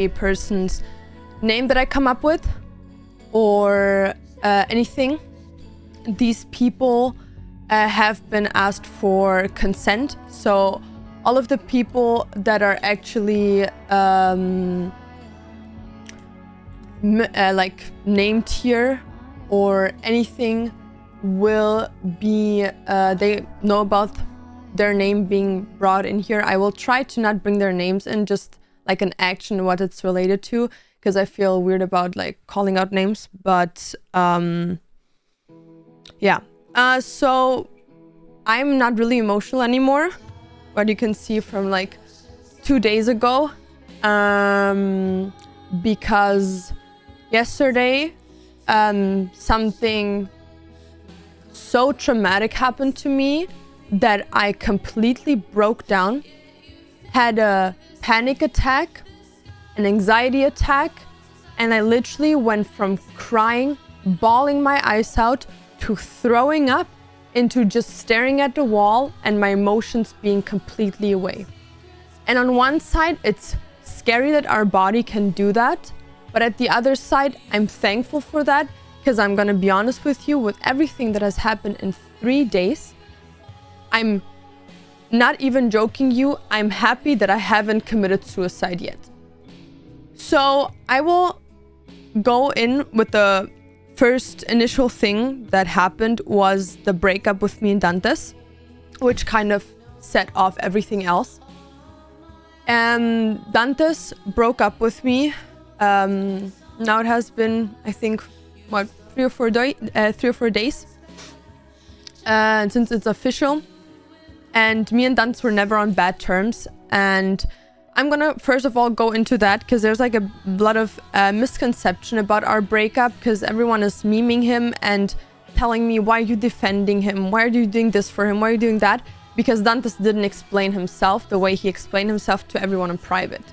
a person's name that I come up with or anything. These people have been asked for consent. So all of the people that are actually like named here or anything will be, they know about their name being brought in here. I will try to not bring their names in, just like an action, what it's related to, because I feel weird about like calling out names. But yeah, so I'm not really emotional anymore, what you can see from like 2 days ago, because yesterday something so traumatic happened to me that I completely broke down, had a panic attack, an anxiety attack, and I literally went from crying, bawling my eyes out, to throwing up, into just staring at the wall and my emotions being completely away. And on one side, it's scary that our body can do that, but at the other side, I'm thankful for that, because I'm gonna be honest with you, with everything that has happened in 3 days, I'm not even joking you, I'm happy that I haven't committed suicide yet. So I will go in with the first initial thing that happened was the breakup with me and Dantes, which kind of set off everything else. And Dantes broke up with me. Now it has been, I think, what, 3 or 4 days since it's official. And me and Dantes were never on bad terms. And I'm gonna first of all go into that, because there's like a lot of misconception about our breakup, because everyone is memeing him and telling me, why are you defending him? Why are you doing this for him? Why are you doing that? Because Dantes didn't explain himself the way he explained himself to everyone in private.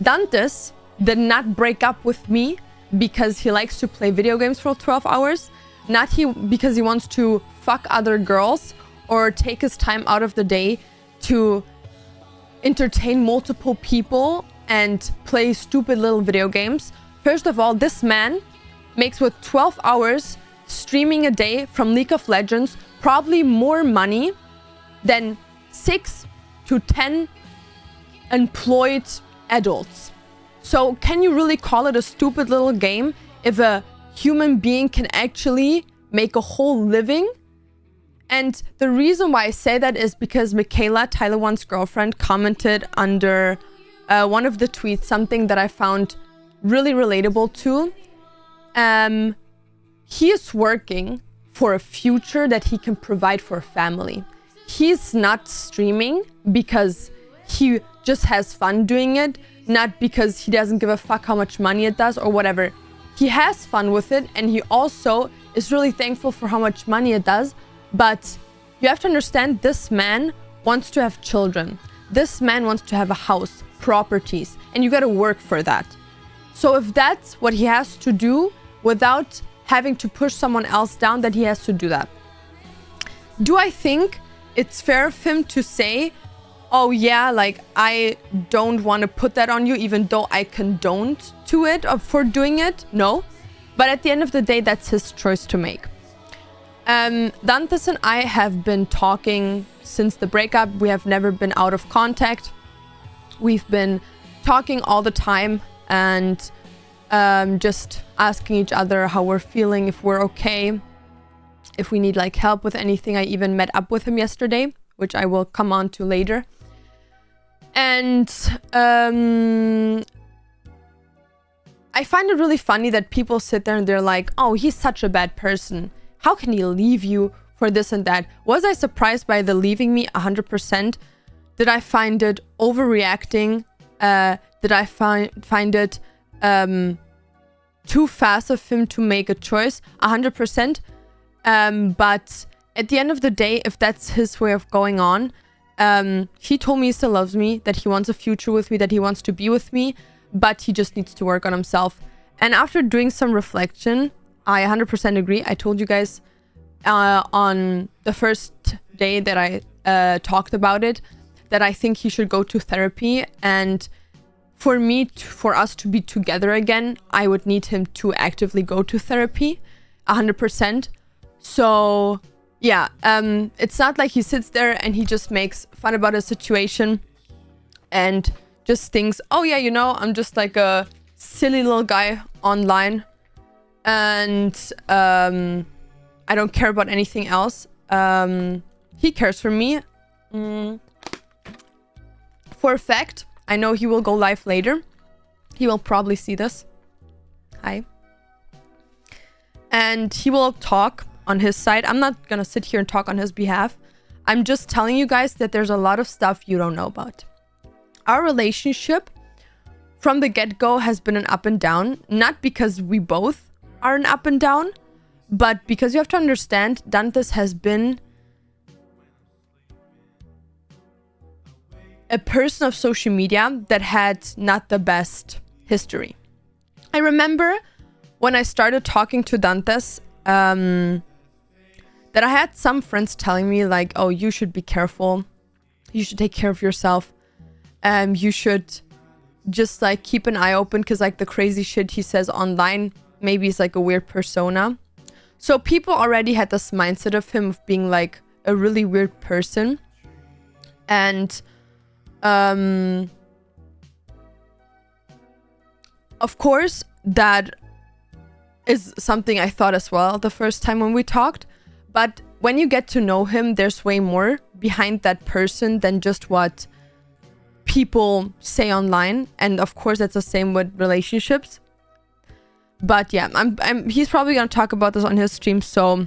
Dantes did not break up with me because he likes to play video games for 12 hours, not because he wants to fuck other girls or take his time out of the day to entertain multiple people and play stupid little video games. First of all, this man makes with 12 hours streaming a day from League of Legends probably more money than 6 to 10 employed adults. So can you really call it a stupid little game if a human being can actually make a whole living? And the reason why I say that is because Michaela, Tyler One's girlfriend, commented under one of the tweets something that I found really relatable to. He is working for a future that he can provide for a family. He's not streaming because he just has fun doing it, not because he doesn't give a fuck how much money it does or whatever. He has fun with it, and he also is really thankful for how much money it does. But you have to understand, this man wants to have children. This man wants to have a house, properties, and you gotta work for that. So if that's what he has to do without having to push someone else down, that he has to do that. Do I think it's fair of him to say, oh yeah, like I don't want to put that on you, even though I condoned to it or for doing it? No. But at the end of the day, that's his choice to make. Dantes and I have been talking since the breakup. We have never been out of contact. We've been talking all the time and just asking each other how we're feeling, if we're okay, if we need like help with anything. I even met up with him yesterday, which I will come on to later. And I find it really funny that people sit there and they're like, oh, he's such a bad person. How can he leave you for this and that? Was I surprised by the leaving me? 100%. Did I find it overreacting? Did I find it too fast of him to make a choice? 100%. But at the end of the day, if that's his way of going on, he told me he still loves me, that he wants a future with me, that he wants to be with me, but he just needs to work on himself. And after doing some reflection, I 100% agree. I told you guys on the first day that I talked about it, that I think he should go to therapy. And for for us to be together again, I would need him to actively go to therapy 100%. So yeah, it's not like he sits there and he just makes fun about a situation and just thinks, oh yeah, you know, I'm just like a silly little guy online and I don't care about anything else. He cares for me. For a fact, I know he will go live later. He will probably see this. Hi. And he will talk on his side. I'm not gonna sit here and talk on his behalf. I'm just telling you guys that there's a lot of stuff you don't know about. Our relationship from the get-go has been an up and down. Not because we both are an up and down, but because you have to understand, Dantes has been a person of social media that had not the best history. I remember when I started talking to Dantes, that I had some friends telling me like, oh, you should be careful. You should take care of yourself. You should just like keep an eye open because like the crazy shit he says online, maybe it's like a weird persona. So people already had this mindset of him of being like a really weird person. And of course, that is something I thought as well the first time when we talked. But when you get to know him, there's way more behind that person than just what people say online. And of course, that's the same with relationships. But yeah, he's probably going to talk about this on his stream, so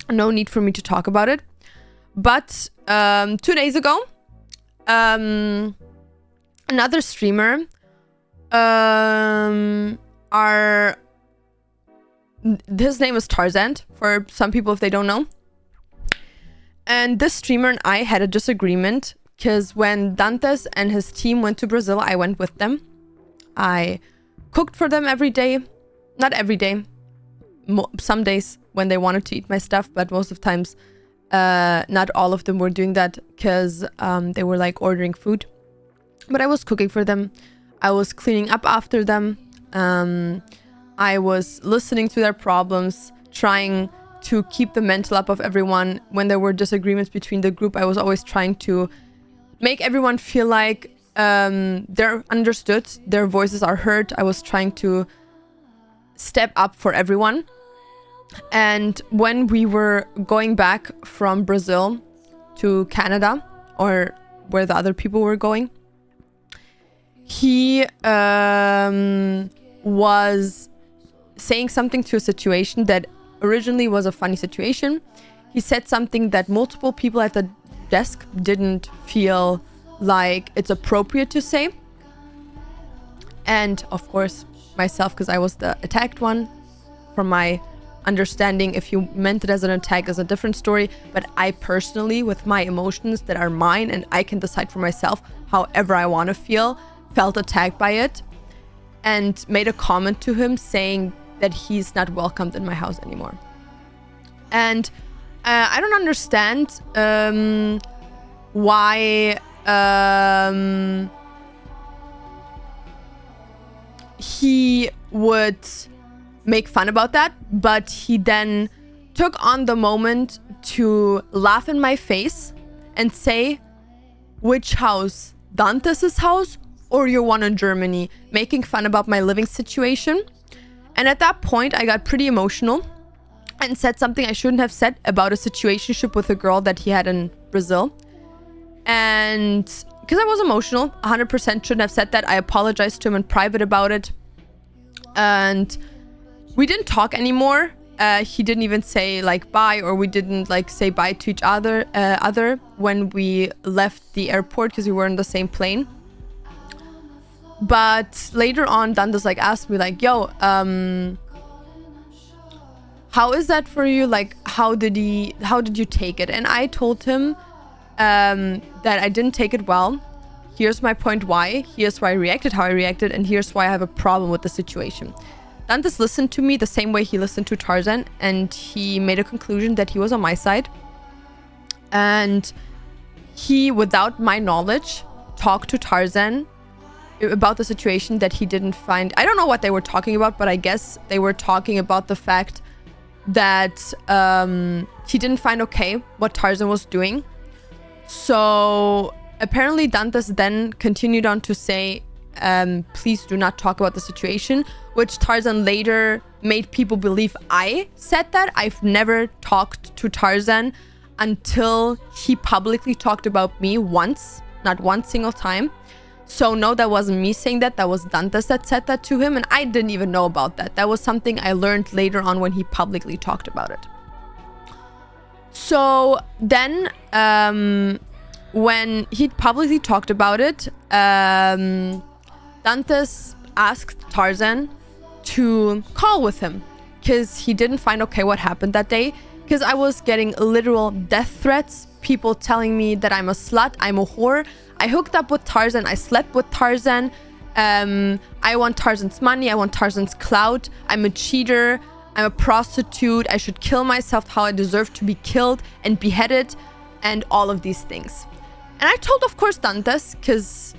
no need for me to talk about it. But 2 days ago, another streamer, his name is Tarzaned, for some people if they don't know. And this streamer and I had a disagreement because when Dantes and his team went to Brazil, I went with them. I cooked for them every day. Not every day. Some days when they wanted to eat my stuff, but most of the times, not all of them were doing that because they were like ordering food. But I was cooking for them. I was cleaning up after them. I was listening to their problems, trying to keep the mental up of everyone. When there were disagreements between the group, I was always trying to make everyone feel like they're understood, their voices are heard. I was trying to step up for everyone. And when we were going back from Brazil to Canada, or where the other people were going, he was saying something to a situation that originally was a funny situation. He said something that multiple people at the desk didn't feel like it's appropriate to say. And of course, myself, because I was the attacked one. From my understanding, if you meant it as an attack is a different story. But I personally, with my emotions that are mine and I can decide for myself however I want to feel, felt attacked by it and made a comment to him saying that he's not welcomed in my house anymore. And I don't understand why he would make fun about that, but he then took on the moment to laugh in my face and say, which house? Dantes' house or your one in Germany? Making fun about my living situation. And at that point, I got pretty emotional and said something I shouldn't have said about a situationship with a girl that he had in Brazil. And because I was emotional, 100% shouldn't have said that. I apologized to him in private about it. And we didn't talk anymore. He didn't even say like bye, or we didn't like say bye to each other when we left the airport because we were in the same plane. But later on, Dantes like asked me like, yo, how is that for you? Like, how did you take it? And I told him that I didn't take it well. Here's my point why. Here's why I reacted how I reacted. And here's why I have a problem with the situation. Dantes listened to me the same way he listened to Tarzan. And he made a conclusion that he was on my side. And he, without my knowledge, talked to Tarzan about the situation that he didn't find. I don't know what they were talking about, but I guess they were talking about the fact that he didn't find okay what Tarzan was doing. So apparently Dantes then continued on to say, please do not talk about the situation, which Tarzan later made people believe I said that. I've never talked to Tarzan until he publicly talked about me once, not one single time. So no, that wasn't me saying that. That was Dantes that said that to him, and I didn't even know about that. That was something I learned later on when he publicly talked about it. So then, when he publicly talked about it, Dantes asked Tarzan to call with him because he didn't find okay what happened that day, because I was getting literal death threats, people telling me that I'm a slut, I'm a whore. I hooked up with Tarzan, I slept with Tarzan, I want Tarzan's money, I want Tarzan's clout, I'm a cheater, I'm a prostitute, I should kill myself how I deserve to be killed and beheaded, and all of these things. And I told, of course, Dantes, because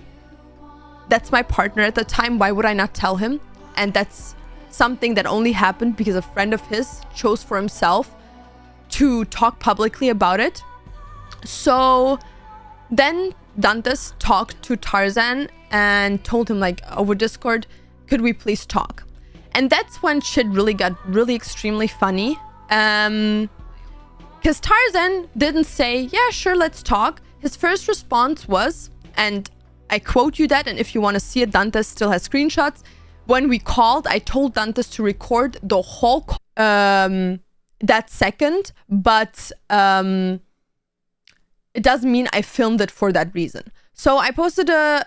that's my partner at the time. Why would I not tell him? And that's something that only happened because a friend of his chose for himself to talk publicly about it. So then Dantes talked to Tarzan and told him, like, over Discord, could we please talk? And that's when shit really got really extremely funny. Because Tarzan didn't say, yeah, sure, let's talk. His first response was, and I quote you that, and if you want to see it, Dantes still has screenshots. When we called, I told Dantes to record the whole that second, but it doesn't mean I filmed it for that reason. So I posted a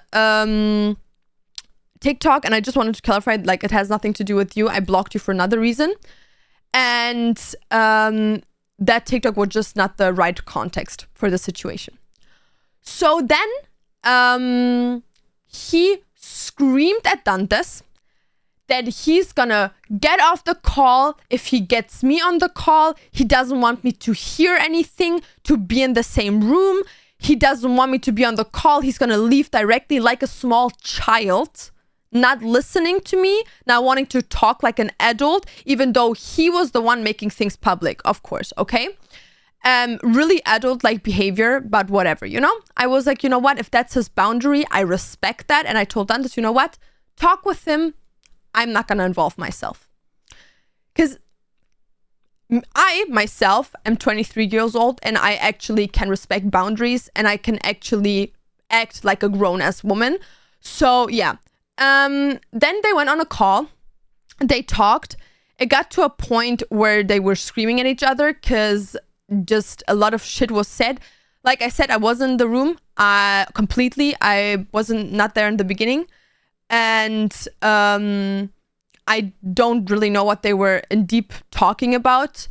TikTok, and I just wanted to clarify, like, it has nothing to do with you. I blocked you for another reason. And that TikTok was just not the right context for the situation. So then he screamed at Dantes that he's gonna get off the call if he gets me on the call. He doesn't want me to hear anything, to be in the same room. He doesn't want me to be on the call. He's gonna leave directly, like a small child, not listening to me, not wanting to talk like an adult, even though he was the one making things public, of course, okay? Really adult-like behavior, but whatever, you know? I was like, you know what? If that's his boundary, I respect that. And I told Dantes, you know what? Talk with him. I'm not gonna involve myself. Because I, myself, am 23 years old, and I actually can respect boundaries, and I can actually act like a grown-ass woman. So, yeah. Then they went on a call. They talked. It got to a point where they were screaming at each other because just a lot of shit was said. Like I said, I wasn't in the room completely. I wasn't not there in the beginning. And I don't really know what they were in deep talking about.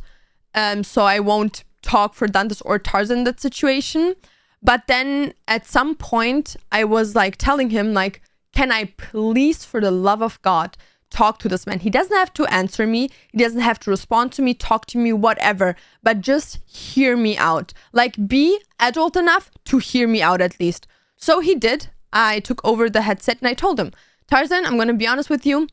So I won't talk for Dantes or Tarzan in that situation. But then at some point, I was like telling him, like, can I please, for the love of God, talk to this man? He doesn't have to answer me. He doesn't have to respond to me, talk to me, whatever. But just hear me out. Like, be adult enough to hear me out at least. So he did. I took over the headset and I told him, Tarzan, I'm going to be honest with you.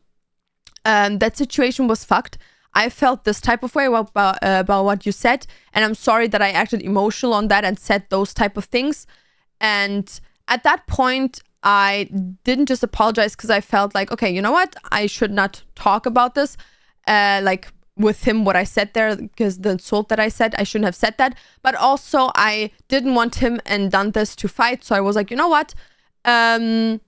That situation was fucked. I felt this type of way about what you said. And I'm sorry that I acted emotional on that and said those type of things. And at that point, I didn't just apologize because I felt like, okay, you know what? I should not talk about this. Like with him, what I said there, because the insult that I said, I shouldn't have said that. But also, I didn't want him and Dantes to fight. So I was like, you know what? I'm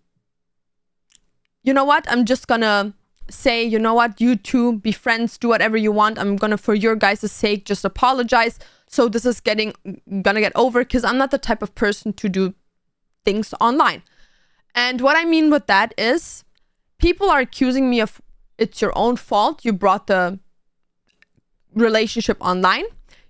just gonna say, you know what? You two be friends, do whatever you want. I'm gonna, for your guys' sake, just apologize. So this is gonna get over, because I'm not the type of person to do things online. And what I mean with that is, people are accusing me of, it's your own fault. You brought the relationship online.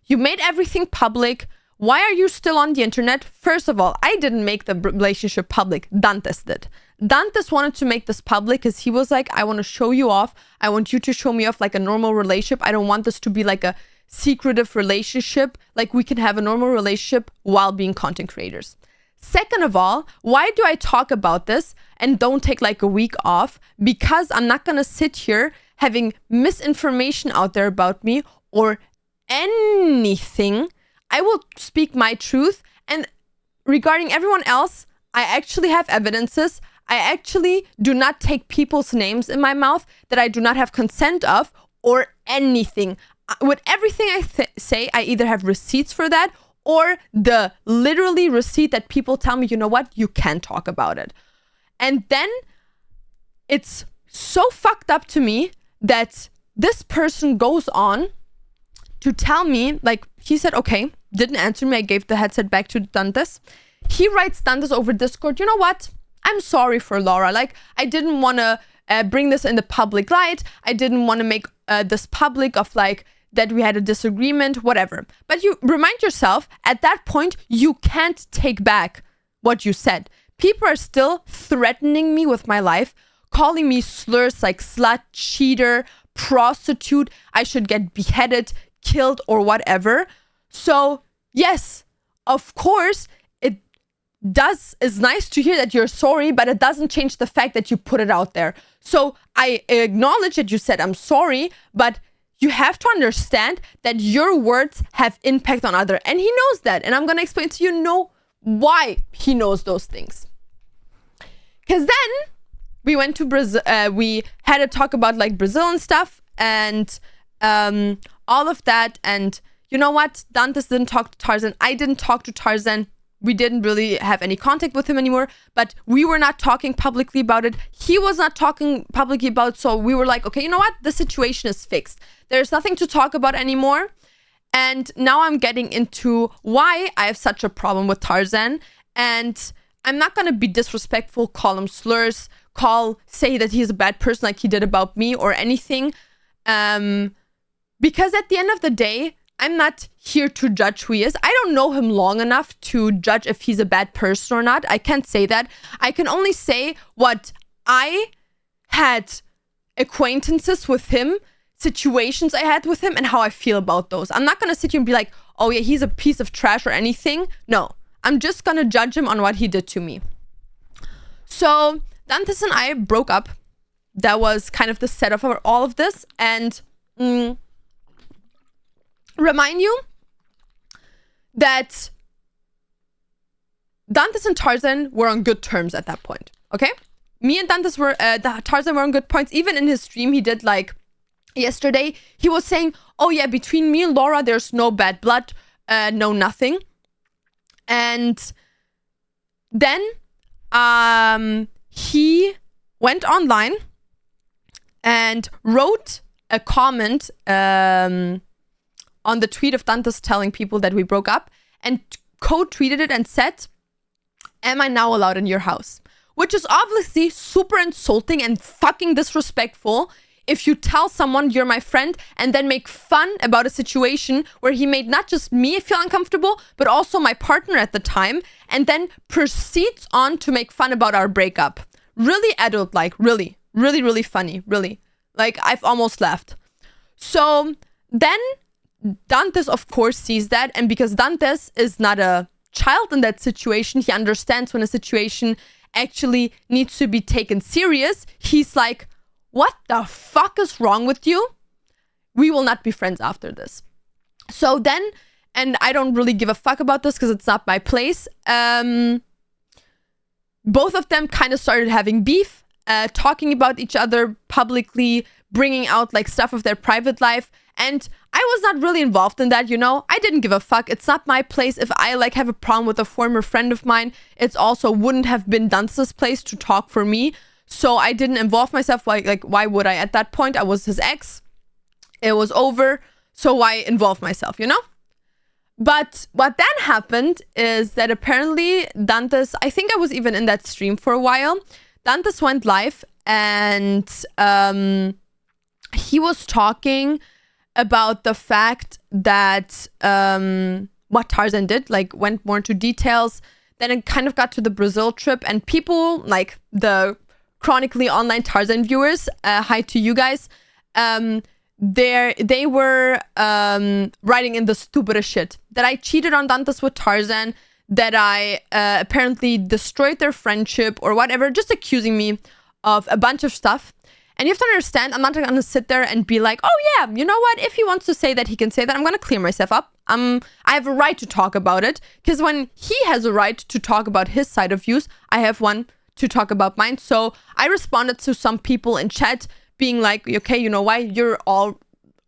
You made everything public. Why are you still on the internet? First of all, I didn't make the relationship public. Dantes did. Dantes wanted to make this public because he was like, I want to show you off. I want you to show me off like a normal relationship. I don't want this to be like a secretive relationship. Like, we can have a normal relationship while being content creators. Second of all, why do I talk about this and don't take like a week off? Because I'm not gonna sit here having misinformation out there about me or anything. I will speak my truth. And regarding everyone else, I actually have evidences. I actually do not take people's names in my mouth that I do not have consent of or anything. With everything I say, I either have receipts for that or the literally receipt that people tell me, you know what, you can talk about it. And then it's so fucked up to me that this person goes on to tell me, like, he said, okay, didn't answer me. I gave the headset back to Dantes. He writes Dantes over Discord, you know what? I'm sorry for Laura. Like, I didn't want to bring this in the public light. I didn't want to make this public of like that we had a disagreement, whatever. But you remind yourself, at that point, you can't take back what you said. People are still threatening me with my life, calling me slurs like slut, cheater, prostitute. I should get beheaded, killed, or whatever. So, yes, of course, is nice to hear that you're sorry, but it doesn't change the fact that you put it out there. So I acknowledge that you said I'm sorry, but you have to understand that your words have impact on others. And he knows that. And I'm going to explain to you why he knows those things. Because then we went to Brazil. We had a talk about like Brazil and stuff and all of that. And you know what? Dantes didn't talk to Tarzan. I didn't talk to Tarzan. We didn't really have any contact with him anymore, but we were not talking publicly about it. He was not talking publicly about it. So we were like, okay, you know what? The situation is fixed. There's nothing to talk about anymore. And now I'm getting into why I have such a problem with Tarzan. And I'm not going to be disrespectful, call him slurs, say that he's a bad person like he did about me or anything. Because at the end of the day, I'm not here to judge who he is. I don't know him long enough to judge if he's a bad person or not. I can't say that. I can only say what I had acquaintances with him, situations I had with him, and how I feel about those. I'm not going to sit here and be like, oh yeah, he's a piece of trash or anything. No, I'm just going to judge him on what he did to me. So Dantes and I broke up. That was kind of the setup for all of this. And remind you that Dantes and Tarzan were on good terms at that point, okay? Me and Dantes were, Tarzan were on good points. Even in his stream, he did like yesterday, he was saying, oh yeah, between me and Laura, there's no bad blood, no nothing. And then he went online and wrote a comment on the tweet of Dantes telling people that we broke up and co-tweeted it and said, am I now allowed in your house? Which is obviously super insulting and fucking disrespectful if you tell someone you're my friend and then make fun about a situation where he made not just me feel uncomfortable, but also my partner at the time, and then proceeds on to make fun about our breakup. Really adult-like, really, really, really funny, really. Like, I've almost laughed. So then Dantes, of course, sees that, and because Dantes is not a child in that situation, he understands when a situation actually needs to be taken serious. He's like, what the fuck is wrong with you? We will not be friends after this. So then, and I don't really give a fuck about this because it's not my place, both of them kind of started having beef, talking about each other publicly, bringing out like stuff of their private life. And I was not really involved in that, you know? I didn't give a fuck. It's not my place. If I like have a problem with a former friend of mine, it's also wouldn't have been Dantes' place to talk for me. So I didn't involve myself. Like, why would I? At that point, I was his ex. It was over. So why involve myself, you know? But what then happened is that apparently Dantes, I think I was even in that stream for a while. Dantes went live and he was talking about the fact that what Tarzan did, like went more into details. Then it kind of got to the Brazil trip, and people like the chronically online Tarzan viewers, hi to you guys, they were writing in the stupidest shit that I cheated on Dantes with Tarzan, that I apparently destroyed their friendship or whatever, just accusing me of a bunch of stuff. And you have to understand, I'm not gonna sit there and be like, oh yeah, you know what? If he wants to say that, he can say that. I'm gonna clear myself up. I have a right to talk about it, because when he has a right to talk about his side of views, I have one to talk about mine. So I responded to some people in chat being like, okay, you know why? You're all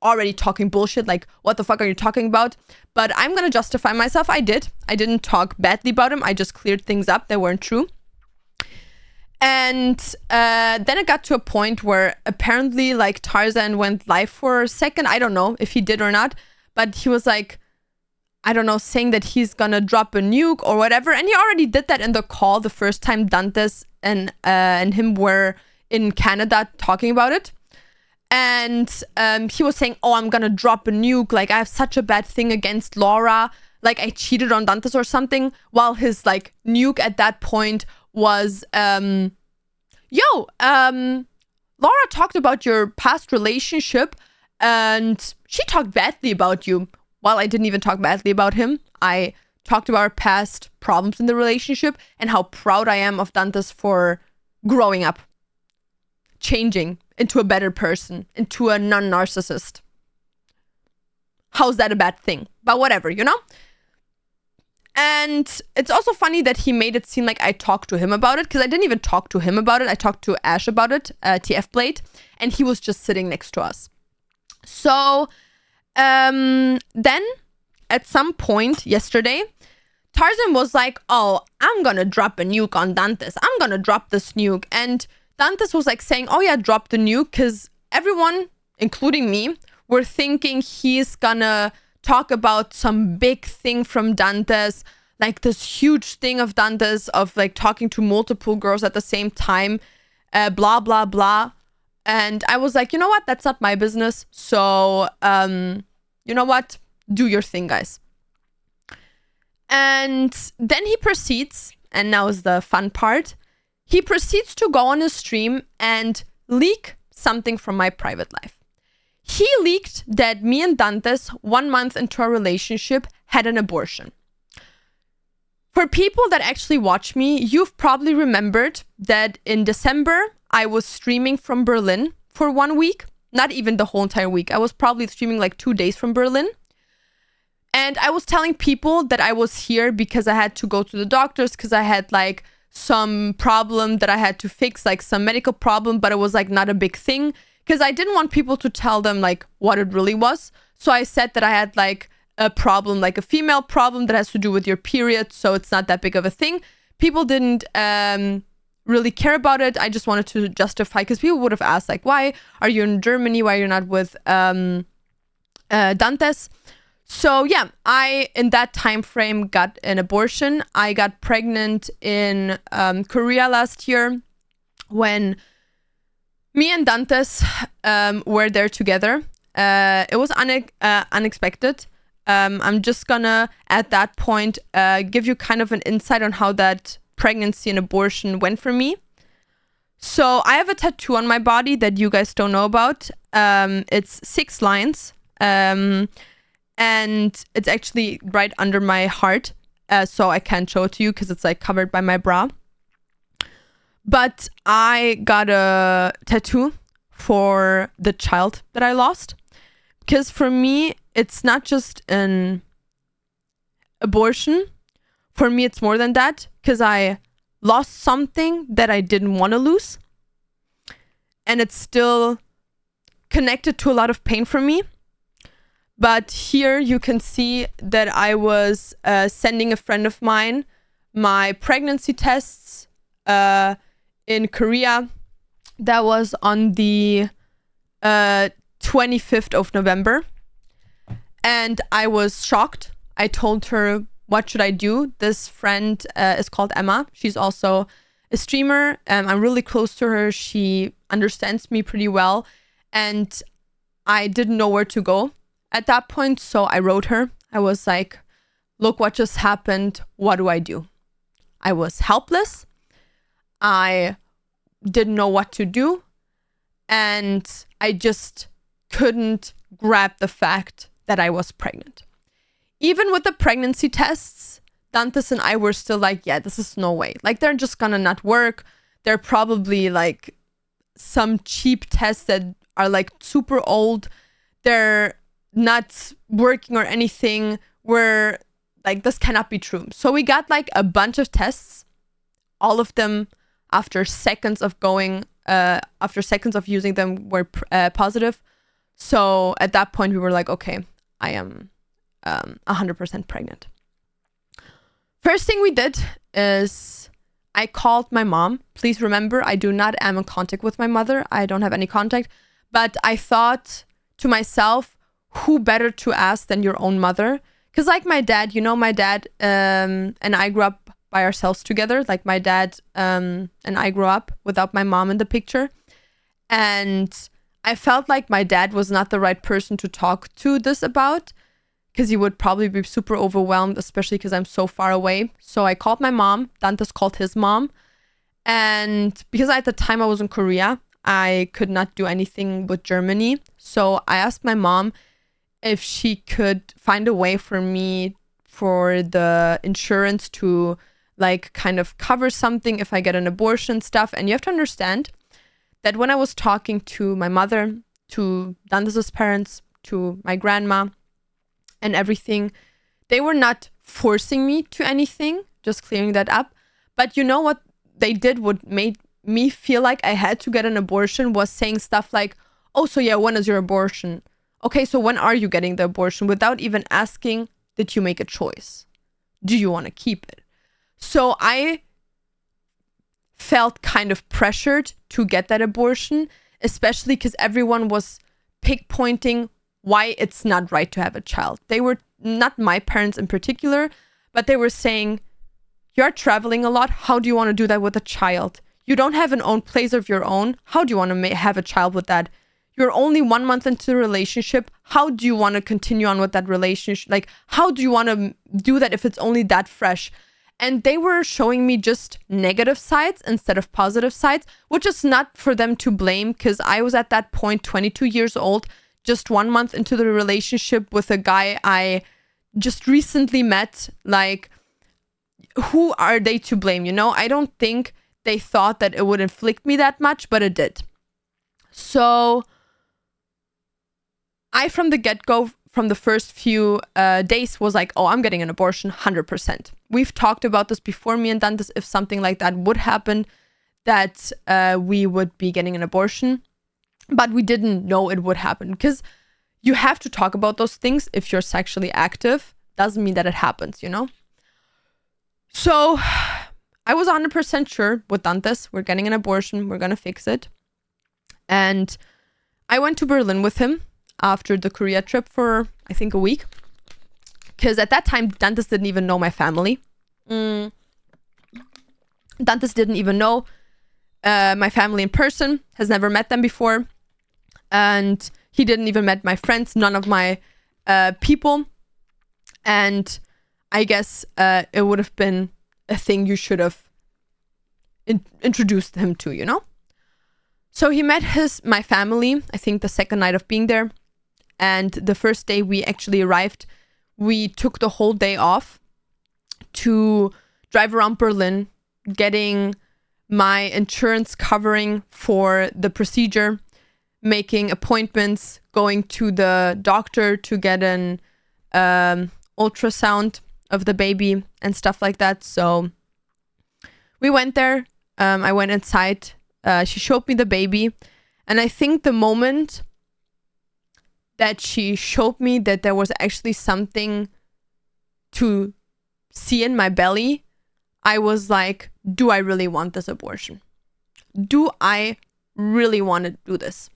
already talking bullshit. Like, what the fuck are you talking about? But I'm gonna justify myself. I didn't talk badly about him. I just cleared things up that weren't true. And then it got to a point where apparently like Tarzan went live for a second. I don't know if he did or not, but he was like, I don't know, saying that he's gonna drop a nuke or whatever. And he already did that in the call the first time Dantes and him were in Canada talking about it. And he was saying, oh, I'm gonna drop a nuke. Like, I have such a bad thing against Laura. Like, I cheated on Dantes or something. While his, like, nuke at that point was, Laura talked about your past relationship and she talked badly about you. While I didn't even talk badly about him, I talked about our past problems in the relationship and how proud I am of Dantes for growing up, changing into a better person, into a non-narcissist. How's that a bad thing? But whatever, you know? And it's also funny that he made it seem like I talked to him about it, because I didn't even talk to him about it. I talked to Ash about it, TF Blade, and he was just sitting next to us. So then at some point yesterday, Tarzan was like, oh, I'm gonna drop a nuke on Dantes. I'm gonna drop this nuke. And Dantes was like saying, oh yeah, drop the nuke, because everyone, including me, were thinking he's gonna talk about some big thing from Dantes, like this huge thing of Dantes of like talking to multiple girls at the same time, blah, blah, blah. And I was like, you know what? That's not my business. So, you know what? Do your thing, guys. And then he proceeds, and now is the fun part. He proceeds to go on a stream and leak something from my private life. He leaked that me and Dantes, 1 month into our relationship, had an abortion. For people that actually watch me, you've probably remembered that in December, I was streaming from Berlin for 1 week. Not even the whole entire week. I was probably streaming like 2 days from Berlin. And I was telling people that I was here because I had to go to the doctors, because I had like some problem that I had to fix, like some medical problem, but it was like not a big thing, because I didn't want people to tell them like what it really was. So I said that I had like a problem, like a female problem that has to do with your period, so it's not that big of a thing. People didn't really care about it. I just wanted to justify, because people would have asked like, why are you in Germany? Why you're not with Dantes? So yeah, I, in that time frame, got an abortion. I got pregnant in Korea last year when me and Dantes were there together. It was unexpected. I'm just gonna, at that point, give you kind of an insight on how that pregnancy and abortion went for me. So I have a tattoo on my body that you guys don't know about. It's 6 lines. And it's actually right under my heart, so I can't show it to you because it's like covered by my bra. But I got a tattoo for the child that I lost, because for me, it's not just an abortion. For me, it's more than that, because I lost something that I didn't want to lose. And it's still connected to a lot of pain for me. But here you can see that I was sending a friend of mine my pregnancy tests in Korea. That was on the 25th of November. And I was shocked. I told her, what should I do? This friend is called Emma. She's also a streamer. I'm really close to her. She understands me pretty well. And I didn't know where to go at that point, so I wrote her. I was like, look what just happened. What do I do? I was helpless. I didn't know what to do. And I just couldn't grab the fact that I was pregnant. Even with the pregnancy tests, Dantes and I were still like, yeah, this is no way. Like, they're just gonna not work. They're probably like some cheap tests that are like super old. They're not working or anything. We're like, this cannot be true. So we got like a bunch of tests, all of them after seconds of using them were positive. So at that point we were like, okay, I am 100% pregnant. First thing we did is I called my mom. Please remember, I do not am in contact with my mother. I don't have any contact. But I thought to myself, who better to ask than your own mother? Because like my dad, my dad and I grew up by ourselves together. Like my dad and I grew up without my mom in the picture. And I felt like my dad was not the right person to talk to this about, because he would probably be super overwhelmed, especially because I'm so far away. So I called my mom. Dantes called his mom. And because at the time I was in Korea, I could not do anything with Germany. So I asked my mom if she could find a way for me for the insurance to like kind of cover something if I get an abortion stuff. And you have to understand that when I was talking to my mother, to Dantes' parents, to my grandma and everything, they were not forcing me to anything, just clearing that up. But you know what they did, what made me feel like I had to get an abortion, was saying stuff like, oh, so yeah, when is your abortion? Okay, so when are you getting the abortion? Without even asking, did you make a choice? Do you want to keep it? So I felt kind of pressured to get that abortion, especially because everyone was pinpointing why it's not right to have a child. They were not my parents in particular, but they were saying, you're traveling a lot. How do you want to do that with a child? You don't have an own place of your own. How do you want to have a child with that? You're only 1 month into the relationship. How do you want to continue on with that relationship? Like, how do you want to do that if it's only that fresh? And they were showing me just negative sides instead of positive sides, which is not for them to blame, because I was at that point 22 years old, just 1 month into the relationship with a guy I just recently met. Like, who are they to blame? I don't think they thought that it would inflict me that much, but it did. So I, from the get-go, from the first few days, was like, oh, I'm getting an abortion, 100%. We've talked about this before, me and Dantes, if something like that would happen, that we would be getting an abortion. But we didn't know it would happen, because you have to talk about those things if you're sexually active. Doesn't mean that it happens, So I was 100% sure with Dantes, we're getting an abortion, we're gonna fix it. And I went to Berlin with him after the Korea trip for, I think, a week. Because at that time, Dantes didn't even know my family. Dantes didn't even know my family in person, has never met them before. And he didn't even met my friends, none of my people. And I guess it would have been a thing you should have introduced him to, So he met my family, I think the second night of being there. And the first day we actually arrived, we took the whole day off to drive around Berlin, getting my insurance covering for the procedure, making appointments, going to the doctor to get an ultrasound of the baby and stuff like that. So we went there. I went inside. She showed me the baby. And I think the moment that she showed me that there was actually something to see in my belly, I was like, do I really want this abortion? Do I really want to do this?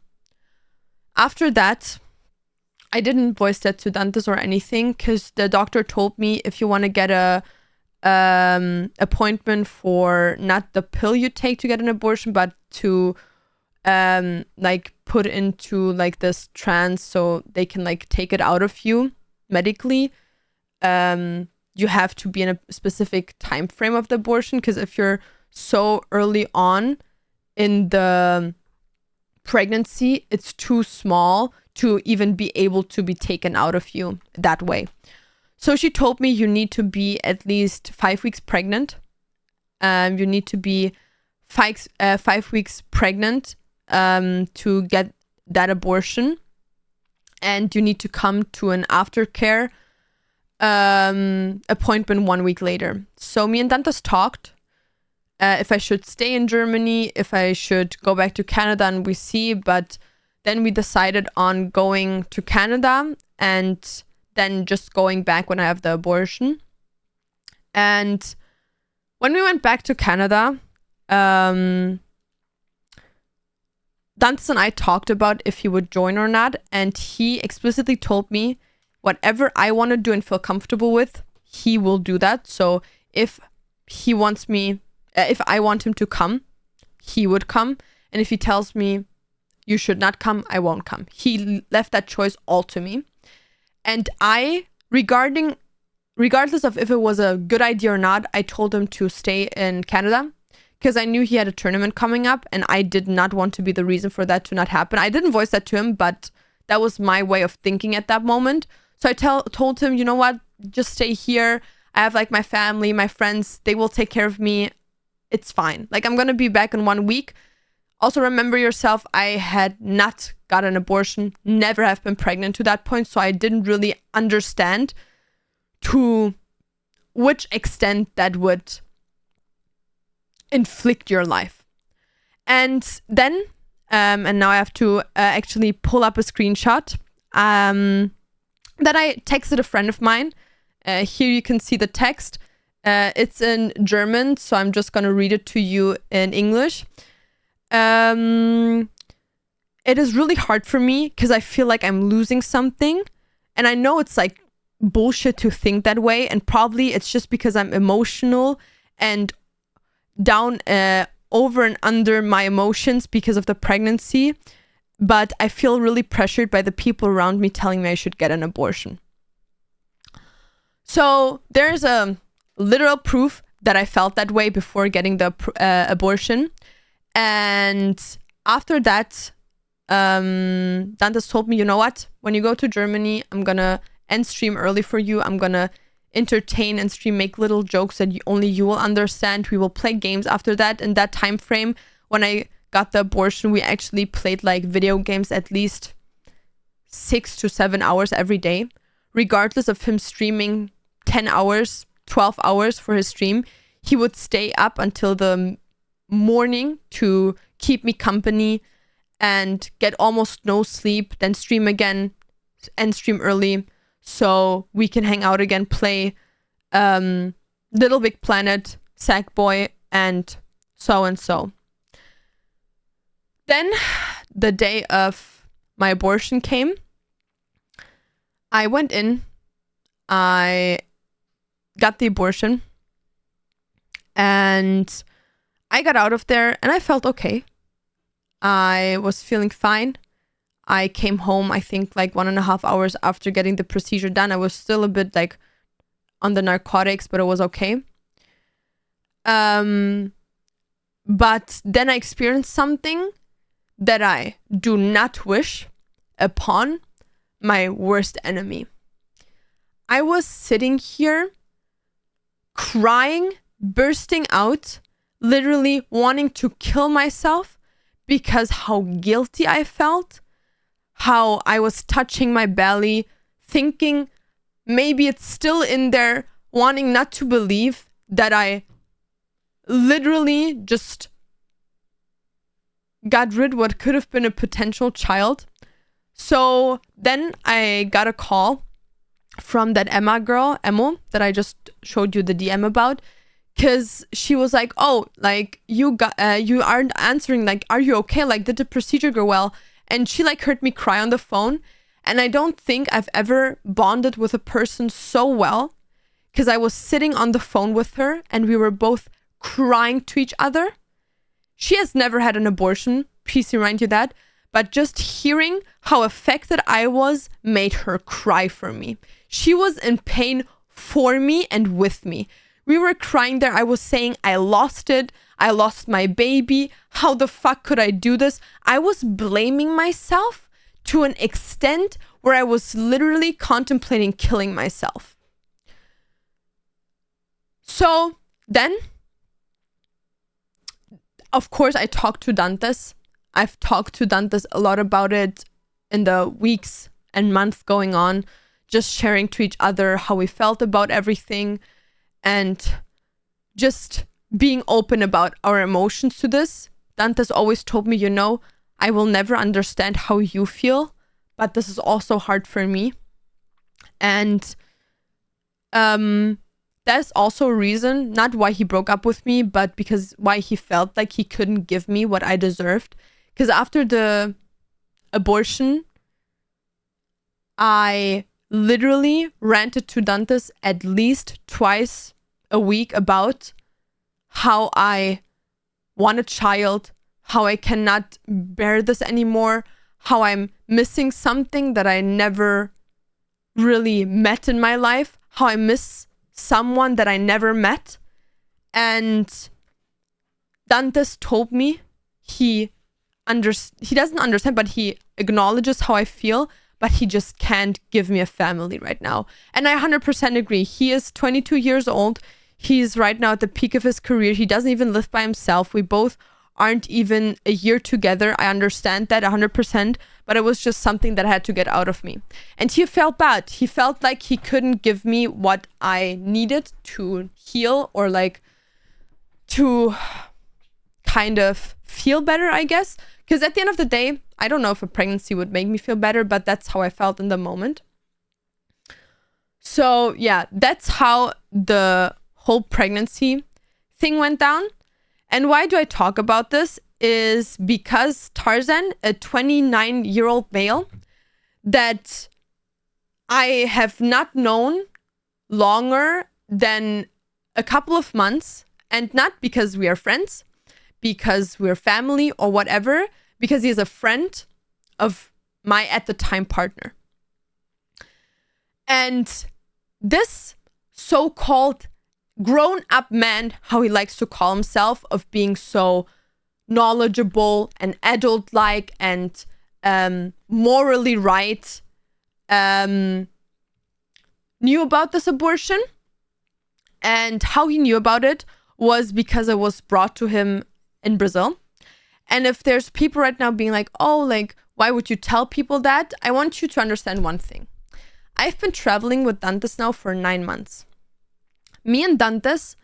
After that, I didn't voice that to Dantes or anything, because the doctor told me if you want to get a appointment for not the pill you take to get an abortion, but to like put into like this trance so they can like take it out of you medically, you have to be in a specific time frame of the abortion, because if you're so early on in the pregnancy, it's too small to even be able to be taken out of you that way. So she told me you need to be at least 5 weeks pregnant. You need to be 5 weeks pregnant to get that abortion. And you need to come to an aftercare appointment 1 week later. So me and Dantes talked if I should stay in Germany, if I should go back to Canada, and we see. But then we decided on going to Canada and then just going back when I have the abortion. And when we went back to Canada, Dantes and I talked about if he would join or not, and he explicitly told me whatever I want to do and feel comfortable with, he will do that. So if he wants me, if I want him to come, he would come. And if he tells me you should not come, I won't come. He left that choice all to me. And I, regardless of if it was a good idea or not, I told him to stay in Canada because I knew he had a tournament coming up and I did not want to be the reason for that to not happen. I didn't voice that to him, but that was my way of thinking at that moment. So I told him, you know what, just stay here. I have like my family, my friends, they will take care of me. It's fine. Like, I'm going to be back in 1 week. Also, remember yourself, I had not got an abortion, never have been pregnant to that point. So I didn't really understand to which extent that would inflict your life. And then, and now I have to actually pull up a screenshot that I texted a friend of mine. Here you can see the text. It's in German, so I'm just going to read it to you in English. It is really hard for me because I feel like I'm losing something. And I know it's like bullshit to think that way. And probably it's just because I'm emotional and down over and under my emotions because of the pregnancy. But I feel really pressured by the people around me telling me I should get an abortion. So there's a literal proof that I felt that way before getting the abortion. And after that, Dantes told me, you know what? When you go to Germany, I'm going to end stream early for you. I'm going to entertain and stream, make little jokes that only you will understand. We will play games after that. In that time frame, when I got the abortion, we actually played like video games at least 6 to 7 hours every day, regardless of him streaming 10 hours, 12 hours for his stream. He would stay up until the morning to keep me company and get almost no sleep, then stream again and stream early so we can hang out again, play Little Big Planet, Sackboy, and so. Then the day of my abortion came. I went in, I got the abortion, and I got out of there and I felt okay. I was feeling fine. I came home, I think like 1.5 hours after getting the procedure done. I was still a bit like on the narcotics, but it was okay. But then I experienced something that I do not wish upon my worst enemy. I was sitting here crying, bursting out, literally wanting to kill myself because how guilty I felt, how I was touching my belly, thinking maybe it's still in there, wanting not to believe that I literally just got rid of what could have been a potential child. So then I got a call from that Emo, that I just showed you the DM about, because she was like, oh, like you aren't answering, like, are you okay? Like, did the procedure go well? And she like heard me cry on the phone. And I don't think I've ever bonded with a person so well, because I was sitting on the phone with her and we were both crying to each other. She has never had an abortion, please remind you that. But just hearing how affected I was made her cry for me. She was in pain for me and with me. We were crying there. I was saying, I lost it. I lost my baby. How the fuck could I do this? I was blaming myself to an extent where I was literally contemplating killing myself. So then, of course, I talked to Dantes. I've talked to Dantes a lot about it in the weeks and months going on, just sharing to each other how we felt about everything and just being open about our emotions to this. Dantes always told me, I will never understand how you feel, but this is also hard for me. And that's also a reason, not why he broke up with me, but because why he felt like he couldn't give me what I deserved. Because after the abortion, I literally ranted to Dantes at least twice a week about how I want a child, how I cannot bear this anymore, how I'm missing something that I never really met in my life, how I miss someone that I never met. And Dantes told me he doesn't understand, but he acknowledges how I feel, but he just can't give me a family right now. And I 100% agree. He is 22 years old. He's right now at the peak of his career. He doesn't even live by himself. We both aren't even a year together. I understand that 100%, but it was just something that I had to get out of me. And he felt bad. He felt like he couldn't give me what I needed to heal, or like to kind of feel better, I guess. Because at the end of the day, I don't know if a pregnancy would make me feel better, but that's how I felt in the moment. So yeah, that's how the whole pregnancy thing went down. And why do I talk about this is because Tarzan, a 29-year-old male that I have not known longer than a couple of months, and not because we are friends, because we're family or whatever, because he is a friend of my at the time partner. And this so-called grown-up man, how he likes to call himself, of being so knowledgeable and adult-like and morally right, knew about this abortion. And how he knew about it was because it was brought to him in Brazil. And if there's people right now being like, oh, like, why would you tell people that? I want you to understand one thing. I've been traveling with Dantes now for 9 months. Me and Dantes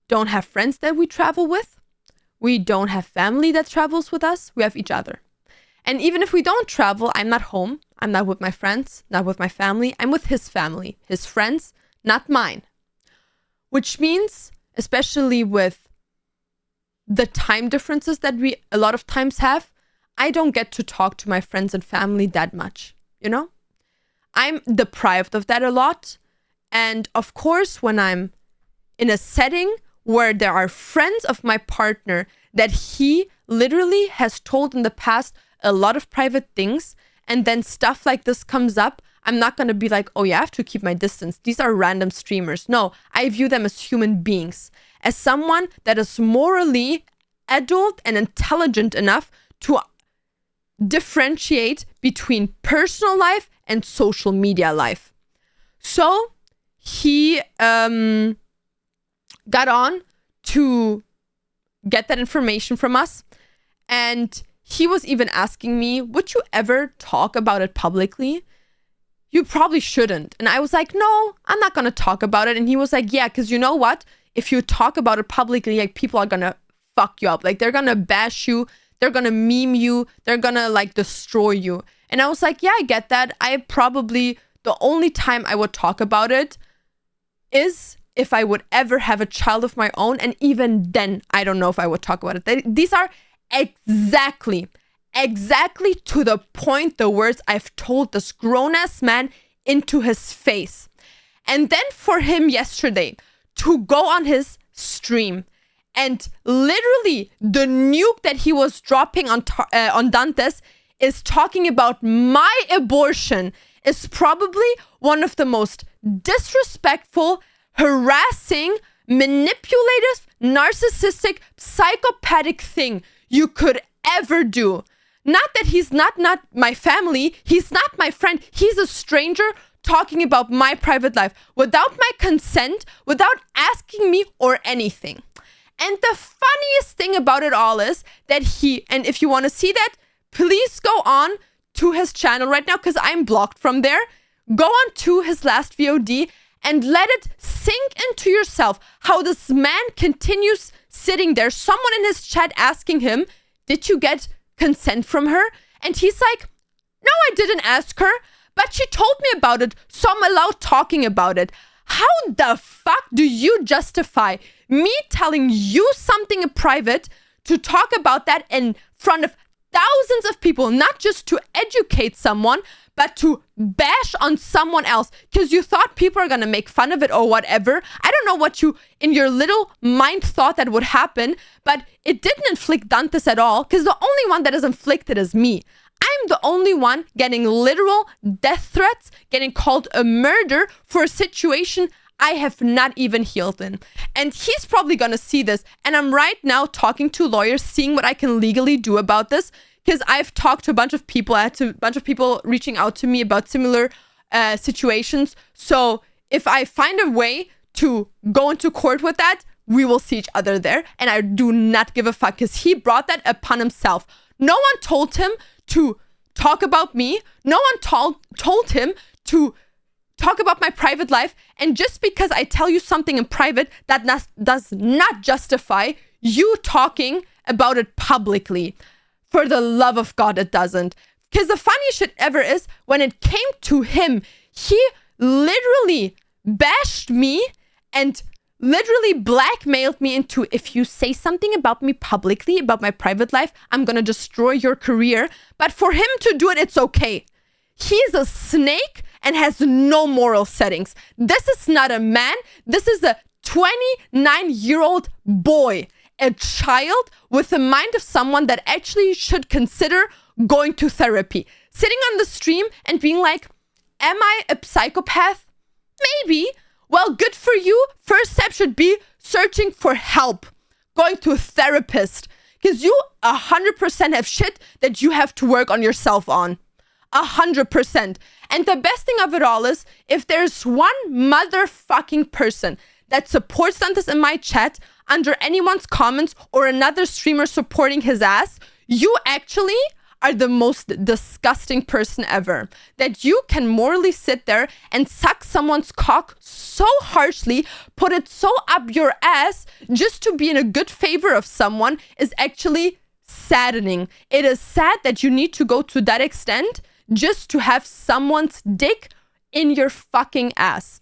don't have friends that we travel with. We don't have family that travels with us. We have each other. And even if we don't travel, I'm not home. I'm not with my friends, not with my family. I'm with his family, his friends, not mine. Which means, especially with the time differences that we a lot of times have, I don't get to talk to my friends and family that much, I'm deprived of that a lot. And of course, when I'm in a setting where there are friends of my partner that he literally has told in the past a lot of private things, and then stuff like this comes up, I'm not going to be like, oh yeah, I have to keep my distance. These are random streamers. No, I view them as human beings, as someone that is morally adult and intelligent enough to differentiate between personal life and social media life. So he got on to get that information from us. And he was even asking me, would you ever talk about it publicly? You probably shouldn't. And I was like, no, I'm not going to talk about it. And he was like, yeah, because you know what? If you talk about it publicly, like, people are going to fuck you up. Like, they're going to bash you. They're going to meme you. They're going to like destroy you. And I was like, yeah, I get that. The only time I would talk about it is if I would ever have a child of my own. And even then, I don't know if I would talk about it. These are exactly to the point the words I've told this grown-ass man into his face. And then for him yesterday to go on his stream and literally the nuke that he was dropping on Dantes is talking about my abortion is probably one of the most disrespectful, harassing, manipulative, narcissistic, psychopathic thing you could ever do. Not that he's not my family, he's not my friend, he's a stranger talking about my private life without my consent, without asking me or anything. And the funniest thing about it all is that and if you want to see that, please go on to his channel right now because I'm blocked from there. Go on to his last VOD and let it sink into yourself how this man continues sitting there. Someone in his chat asking him, did you get consent from her? And he's like, no, I didn't ask her, but she told me about it, so I'm allowed talking about it. How the fuck do you justify me telling you something in private to talk about that in front of thousands of people, not just to educate someone, but to bash on someone else because you thought people are going to make fun of it or whatever? I don't know what you in your little mind thought that would happen, but it didn't inflict Dantes at all because the only one that is inflicted is me. I'm the only one getting literal death threats, getting called a murder for a situation I have not even healed in. And he's probably gonna see this. And I'm right now talking to lawyers, seeing what I can legally do about this. Because I've talked to a bunch of people. I had a bunch of people reaching out to me about similar situations. So if I find a way to go into court with that, we will see each other there. And I do not give a fuck because he brought that upon himself. No one told him to talk about me. No one told him to talk about my private life. And just because I tell you something in private, that does not justify you talking about it publicly. For the love of God, it doesn't. Because the funniest shit ever is when it came to him, he literally bashed me and literally blackmailed me into, if you say something about me publicly, about my private life, I'm gonna destroy your career. But for him to do it, it's okay. He's a snake and has no moral settings. This is not a man. This is a 29-year-old boy, a child with the mind of someone that actually should consider going to therapy. Sitting on the stream and being like, am I a psychopath? Maybe. Well, good for you. First step should be searching for help, going to a therapist, because you 100% have shit that you have to work on yourself on. 100%. And the best thing of it all is, if there's one motherfucking person that supports Dantes in my chat under anyone's comments or another streamer supporting his ass, you actually are the most disgusting person ever. That you can morally sit there and suck someone's cock so harshly, put it so up your ass just to be in a good favor of someone is actually saddening. It is sad that you need to go to that extent just to have someone's dick in your fucking ass.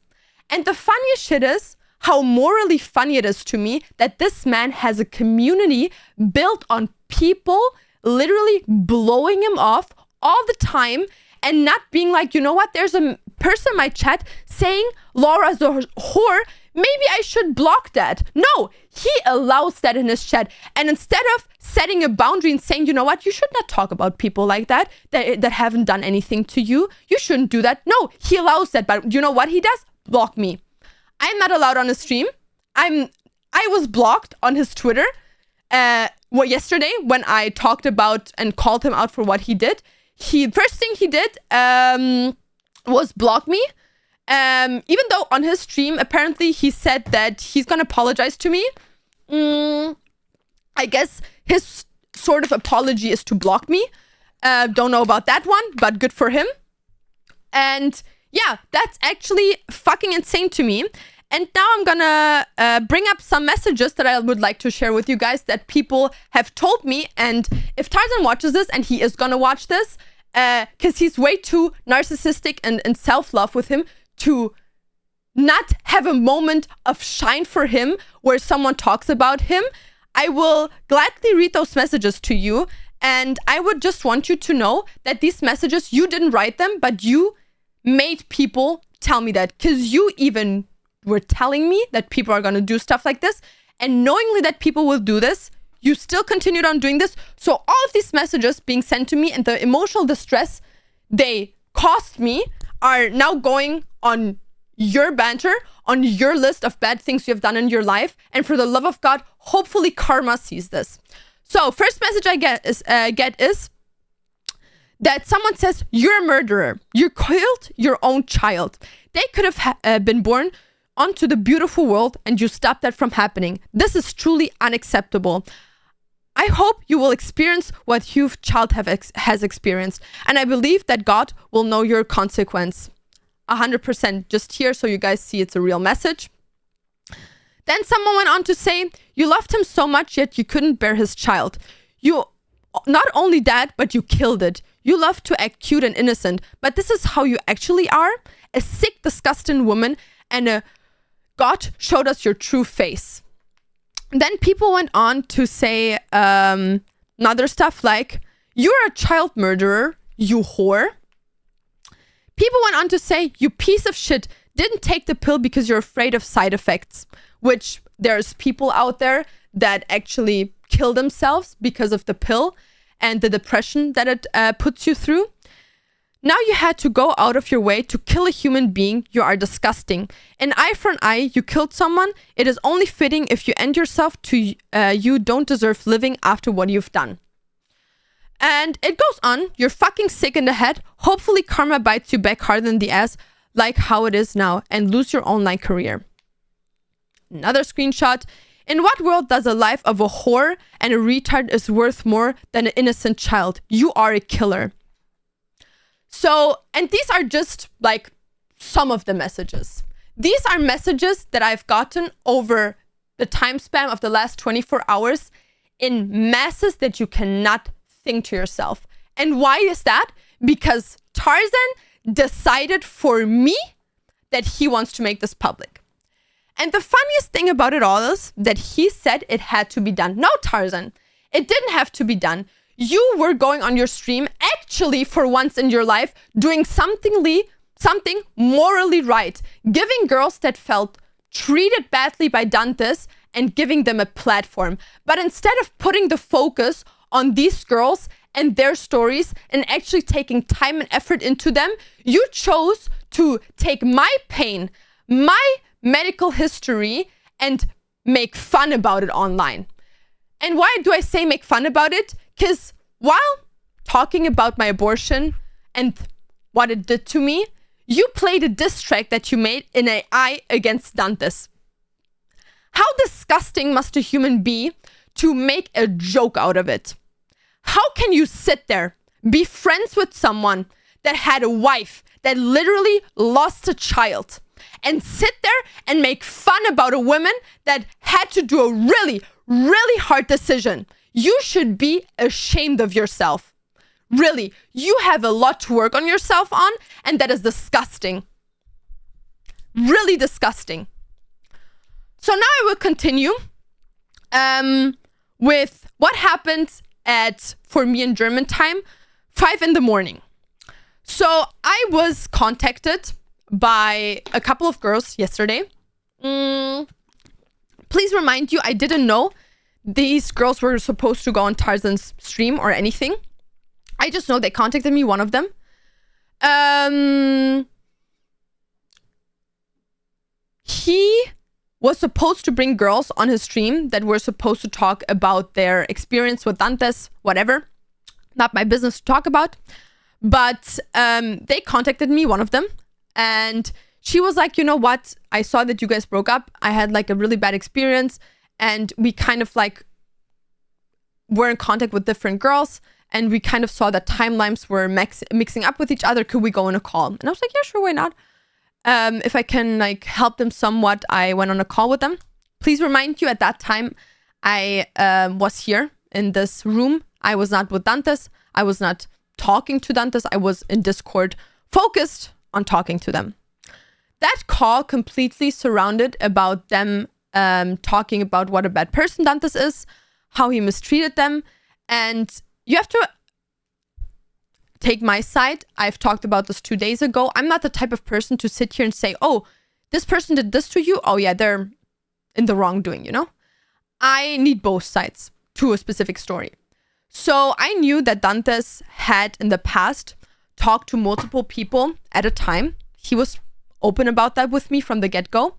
And the funniest shit is how morally funny it is to me that this man has a community built on people literally blowing him off all the time and not being like, you know what, there's a person in my chat saying Laura's a whore, maybe I should block that. No, he allows that in his chat. And instead of setting a boundary and saying, you know what, you should not talk about people like that haven't done anything to you. You shouldn't do that. No, he allows that. But you know what he does? Block me. I'm not allowed on his stream. I was blocked on his Twitter yesterday when I talked about and called him out for what he did. First thing he did was block me. Even though on his stream, apparently he said that he's gonna apologize to me. I guess his sort of apology is to block me. Don't know about that one, but good for him. And yeah, that's actually fucking insane to me. And now I'm gonna bring up some messages that I would like to share with you guys that people have told me. And if Tarzan watches this, and he is gonna watch this, because he's way too narcissistic and self-love with him to not have a moment of shine for him where someone talks about him, I will gladly read those messages to you. And I would just want you to know that these messages, you didn't write them, but you made people tell me that, because you even were telling me that people are going to do stuff like this, and knowingly that people will do this, you still continued on doing this. So all of these messages being sent to me and the emotional distress they caused me are now going on your banter, on your list of bad things you have done in your life. And for the love of God, hopefully karma sees this. So first message I get is that someone says, you're a murderer. You killed your own child. They could have been born onto the beautiful world and you stopped that from happening. This is truly unacceptable. I hope you will experience what your child has experienced. And I believe that God will know your consequence. 100%. Just here so you guys see it's a real message. Then someone went on to say, you loved him so much, yet you couldn't bear his child. You not only that, but you killed it. You love to act cute and innocent, but this is how you actually are. A sick, disgusting woman, and God showed us your true face. Then people went on to say other stuff like, you're a child murderer, you whore. People went on to say, you piece of shit, didn't take the pill because you're afraid of side effects. Which there's people out there that actually kill themselves because of the pill and the depression that it puts you through. Now you had to go out of your way to kill a human being. You are disgusting. An eye for an eye, you killed someone. It is only fitting if you end yourself to you don't deserve living after what you've done. And it goes on. You're fucking sick in the head. Hopefully karma bites you back hard in the ass like how it is now and lose your online career. Another screenshot. In what world does a life of a whore and a retard is worth more than an innocent child? You are a killer. So, and these are just like some of the messages. These are messages that I've gotten over the time span of the last 24 hours in masses that you cannot think to yourself. And why is that? Because Tarzan decided for me that he wants to make this public. And the funniest thing about it all is that he said it had to be done. No, Tarzan, it didn't have to be done. You were going on your stream, actually for once in your life, doing something morally right. Giving girls that felt treated badly by Dantes and giving them a platform. But instead of putting the focus on these girls and their stories and actually taking time and effort into them, you chose to take my pain, my medical history, and make fun about it online. And why do I say make fun about it? Because while talking about my abortion and what it did to me, you played a diss track that you made in AI against Dantes. How disgusting must a human be to make a joke out of it? How can you sit there, be friends with someone that had a wife that literally lost a child, and sit there and make fun about a woman that had to do a really, really hard decision? You should be ashamed of yourself. Really, you have a lot to work on yourself on, and that is disgusting. Really disgusting. So now I will continue with what happened at, for me in German time, 5 in the morning. So I was contacted by a couple of girls yesterday. Please remind you, I didn't know these girls were supposed to go on Tarzan's stream or anything. I just know they contacted me, one of them. He was supposed to bring girls on his stream that were supposed to talk about their experience with Dantes, whatever. Not my business to talk about. But they contacted me, one of them. And she was like, you know what? I saw that you guys broke up. I had like a really bad experience. And we kind of like were in contact with different girls. And we kind of saw that timelines were mixing up with each other. Could we go on a call? And I was like, yeah, sure, why not? If I can like help them somewhat, I went on a call with them. Please remind you, at that time, I was here in this room. I was not with Dantes. I was not talking to Dantes. I was in Discord, focused on talking to them. That call completely surrounded about them talking about what a bad person Dantes is, how he mistreated them. And you have to take my side. I've talked about this 2 days ago. I'm not the type of person to sit here and say, oh, this person did this to you. Oh yeah, they're in the wrongdoing, you know? I need both sides to a specific story. So I knew that Dantes had in the past talked to multiple people at a time. He was open about that with me from the get-go.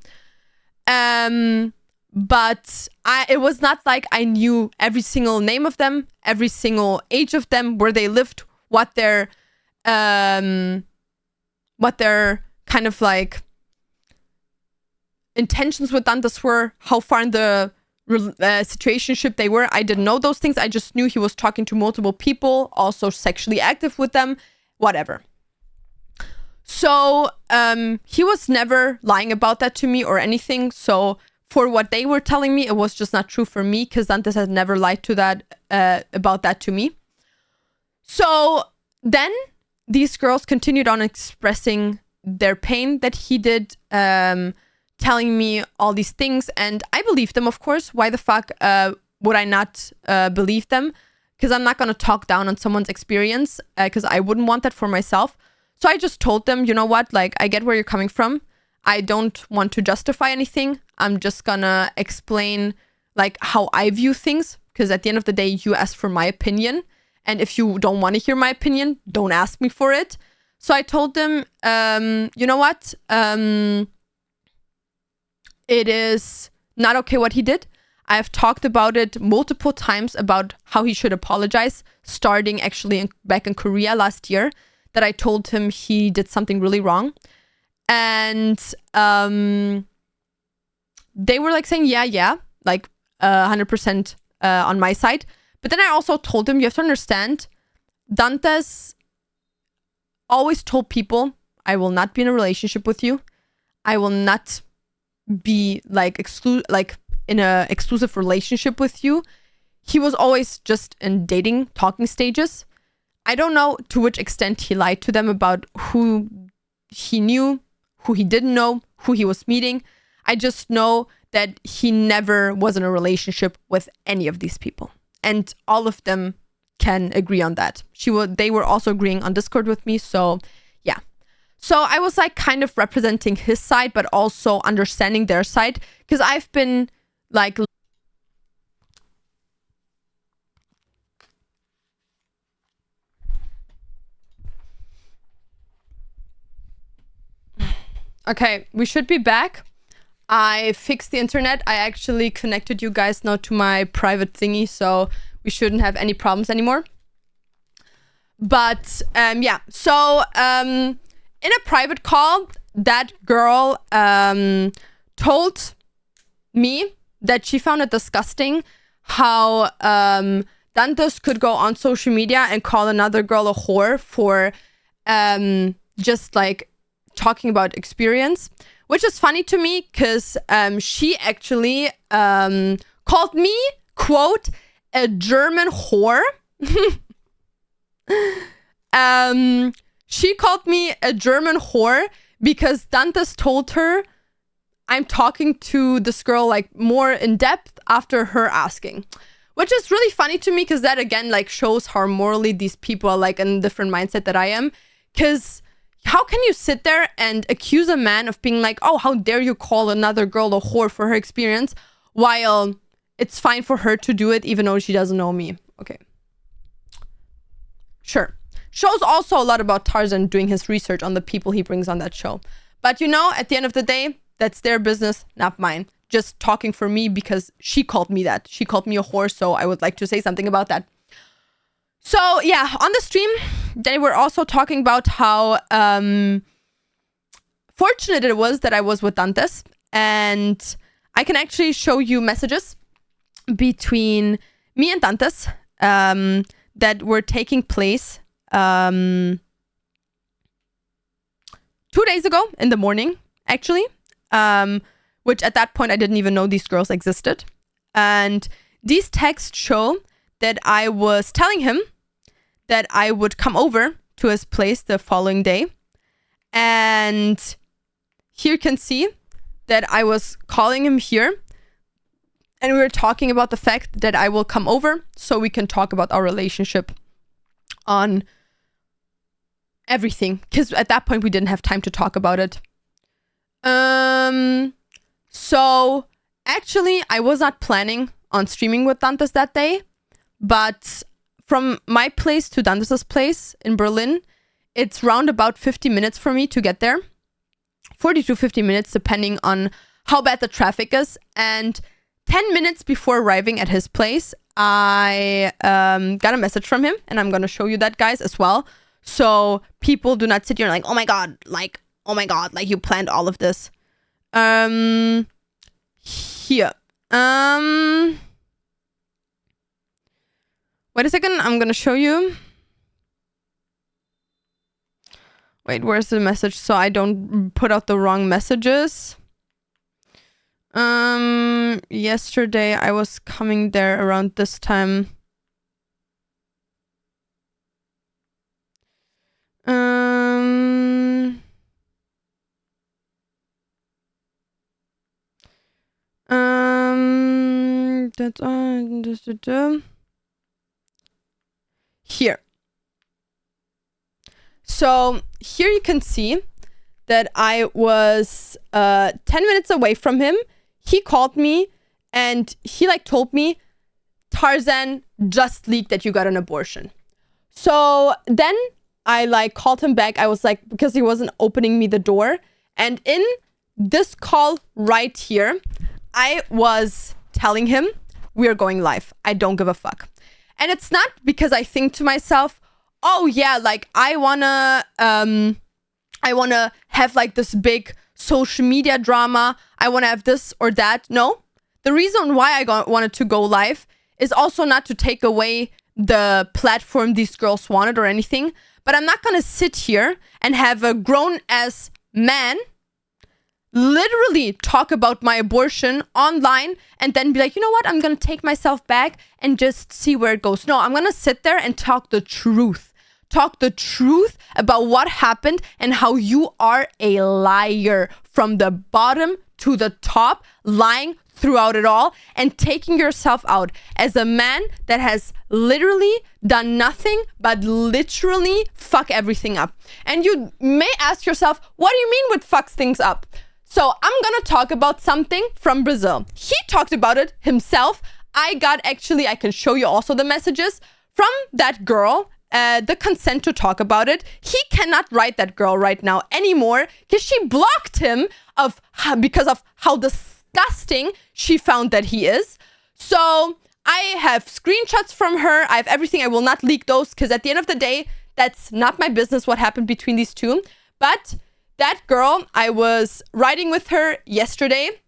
But it was not like I knew every single name of them, every single age of them, where they lived, what their kind of like intentions with Dantes were, how far in the situationship they were. I didn't know those things. I just knew he was talking to multiple people, also sexually active with them, whatever. So he was never lying about that to me or anything. So for what they were telling me, it was just not true for me, because Dantes had never lied to that about that to me. So then these girls continued on expressing their pain that he did, telling me all these things, and I believed them, of course. Why the fuck would I not believe them? Because I'm not going to talk down on someone's experience, because I wouldn't want that for myself. So I just told them, you know what, like, I get where you're coming from. I don't want to justify anything. I'm just gonna explain like how I view things, because at the end of the day, you asked for my opinion, and if you don't want to hear my opinion, don't ask me for it. So I told them, you know what, it is not okay what he did. I have talked about it multiple times about how he should apologize, starting actually back in Korea last year, that I told him he did something really wrong. And they were like saying, yeah, like 100% on my side. But then I also told him, you have to understand, Dantes always told people, I will not be in a relationship with you. I will not be like in a exclusive relationship with you. He was always just in dating, talking stages. I don't know to which extent he lied to them about who he knew, who he didn't know, who he was meeting. I just know that he never was in a relationship with any of these people. And all of them can agree on that. They were also agreeing on Discord with me, so yeah. So I was like kind of representing his side, but also understanding their side, because I've been like... Okay, we should be back. I fixed the internet. I actually connected you guys now to my private thingy, so we shouldn't have any problems anymore. But yeah, so in a private call, that girl told me that she found it disgusting how Dantes could go on social media and call another girl a whore for just like talking about experience, which is funny to me, because she actually called me, quote, a German whore. She called me a German whore because Dantes told her I'm talking to this girl like more in depth after her asking, which is really funny to me, because that again like shows how morally these people are like in a different mindset that I am. Because how can you sit there and accuse a man of being like, oh, how dare you call another girl a whore for her experience, while it's fine for her to do it even though she doesn't know me? Okay. Sure. Shows also a lot about Tarzan doing his research on the people he brings on that show. But you know, at the end of the day, that's their business, not mine. Just talking for me because she called me that. She called me a whore, so I would like to say something about that. So yeah, on the stream, they were also talking about how fortunate it was that I was with Dantes. And I can actually show you messages between me and Dantes that were taking place 2 days ago in the morning, actually. Which at that point, I didn't even know these girls existed. And these texts show that I was telling him that I would come over to his place the following day. And here you can see that I was calling him here. And we were talking about the fact that I will come over so we can talk about our relationship on everything. Because at that point, we didn't have time to talk about it. So actually, I was not planning on streaming with Dantes that day. But from my place to Dantes' place in Berlin, it's round about 50 minutes for me to get there. 40 to 50 minutes, depending on how bad the traffic is. And 10 minutes before arriving at his place, I got a message from him, and I'm gonna show you that, guys, as well. So people do not sit here and like, oh my god, like you planned all of this. Here. Wait a second, I'm gonna show you. Wait, where's the message so I don't put out the wrong messages? Yesterday I was coming there around this time. That's here. So here you can see that I was 10 minutes away from him. He called me and he like told me, Tarzan just leaked that you got an abortion. So then I like called him back. I was like, because he wasn't opening me the door. And in this call right here, I was telling him we are going live. I don't give a fuck. And it's not because I think to myself, oh yeah, like I wanna have like this big social media drama. I wanna have this or that. No, the reason why I wanted to go live is also not to take away the platform these girls wanted or anything. But I'm not gonna sit here and have a grown-ass man literally talk about my abortion online and then be like, you know what, I'm gonna take myself back and just see where it goes. No, I'm gonna sit there and talk the truth. Talk the truth about what happened and how you are a liar from the bottom to the top, lying throughout it all and taking yourself out as a man that has literally done nothing but literally fuck everything up. And you may ask yourself, what do you mean with fucks things up? So I'm gonna talk about something from Brazil. He talked about it himself. I can show you also the messages from that girl, the consent to talk about it. He cannot write that girl right now anymore because she blocked him because of how disgusting she found that he is. So I have screenshots from her. I have everything. I will not leak those because at the end of the day, that's not my business what happened between these two. But that girl, I was riding with her yesterday.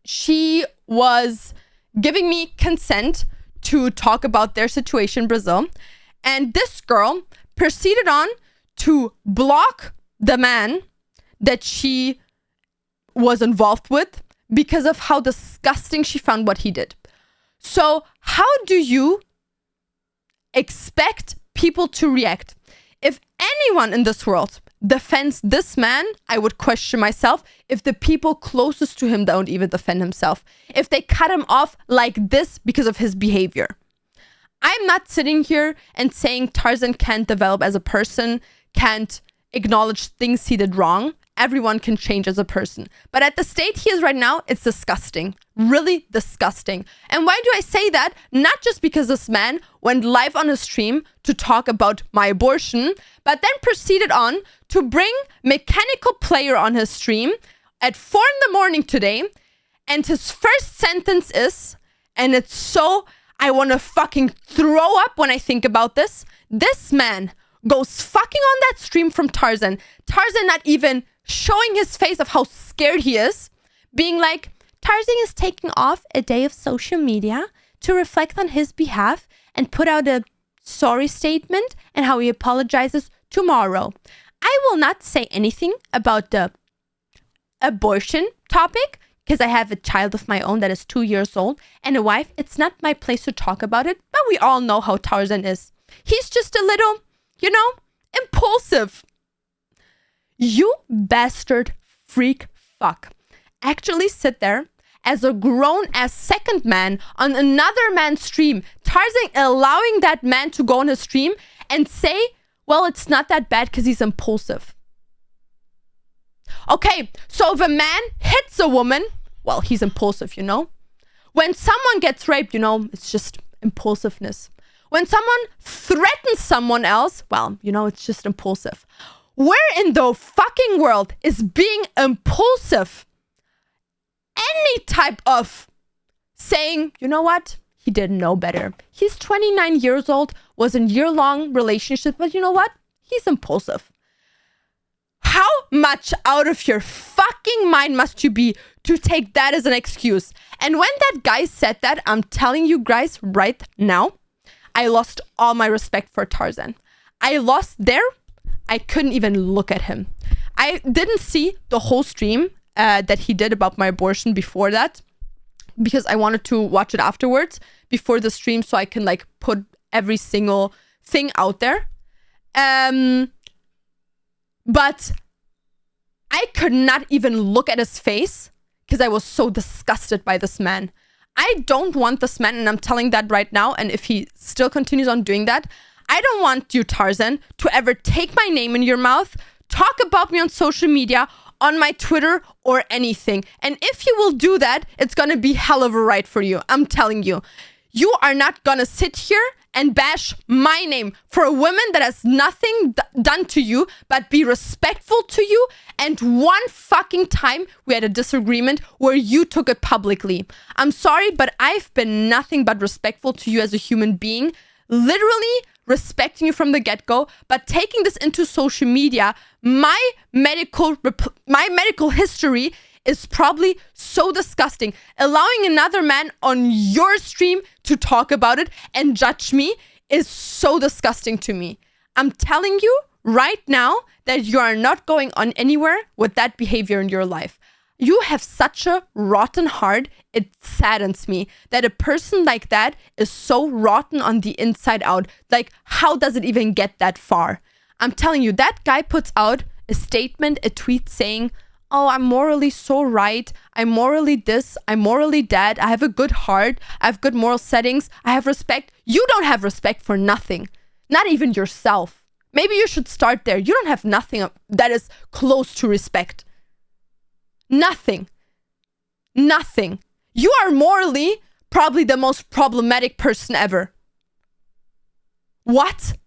She was giving me consent to talk about their situation in Brazil. And this girl proceeded on to block the man that she was involved with because of how disgusting she found what he did. So how do you expect people to react? If anyone in this world defends this man, I would question myself if the people closest to him don't even defend himself. If they cut him off like this because of his behavior. I'm not sitting here and saying Tarzan can't develop as a person, can't acknowledge things he did wrong. Everyone can change as a person. But at the state he is right now, it's disgusting. Really disgusting. And why do I say that? Not just because this man went live on his stream to talk about my abortion, but then proceeded on to bring Mechanical Player on his stream at 4 a.m. today. And his first sentence is, and it's so, I want to fucking throw up when I think about this. This man goes fucking on that stream from Tarzan. Tarzan not even showing his face of how scared he is. Being like, Tarzan is taking off a day of social media to reflect on his behalf and put out a sorry statement and how he apologizes tomorrow. I will not say anything about the abortion topic because I have a child of my own that is 2 years old and a wife. It's not my place to talk about it, but we all know how Tarzan is. He's just a little, impulsive. You bastard freak fuck. Actually sit there as a grown-ass second man on another man's stream. Tarzan allowing that man to go on his stream and say, well, it's not that bad because he's impulsive. Okay, so if a man hits a woman, well, he's impulsive, When someone gets raped, it's just impulsiveness. When someone threatens someone else, well, it's just impulsive. Where in the fucking world is being impulsive any type of saying, you know what? he didn't know better. He's 29 years old, was in year-long relationship, but you know what? He's impulsive. How much out of your fucking mind must you be to take that as an excuse? And when that guy said that, I'm telling you guys right now, I lost all my respect for Tarzan. I lost there. I couldn't even look at him. I didn't see the whole stream that he did about my abortion before that, because I wanted to watch it afterwards before the stream so I can like put every single thing out there. But I could not even look at his face because I was so disgusted by this man. I don't want this man, and I'm telling that right now, and if he still continues on doing that, I don't want you, Tarzan, to ever take my name in your mouth, talk about me on social media, on my Twitter, or anything. And if you will do that, it's gonna be hell of a ride for you. I'm telling you. You are not gonna sit here and bash my name for a woman that has nothing done to you but be respectful to you. And one fucking time we had a disagreement where you took it publicly. I'm sorry, but I've been nothing but respectful to you as a human being. Literally respecting you from the get-go, but taking this into social media, my medical history is probably so disgusting. Allowing another man on your stream to talk about it and judge me is so disgusting to me. I'm telling you right now that you are not going on anywhere with that behavior in your life. You have such a rotten heart. It saddens me that a person like that is so rotten on the inside out. Like, how does it even get that far? I'm telling you, that guy puts out a statement, a tweet saying, oh, I'm morally so right. I'm morally this. I'm morally that. I have a good heart. I have good moral settings. I have respect. You don't have respect for nothing. Not even yourself. Maybe you should start there. You don't have nothing that is close to respect. Nothing. Nothing. You are morally probably the most problematic person ever. What?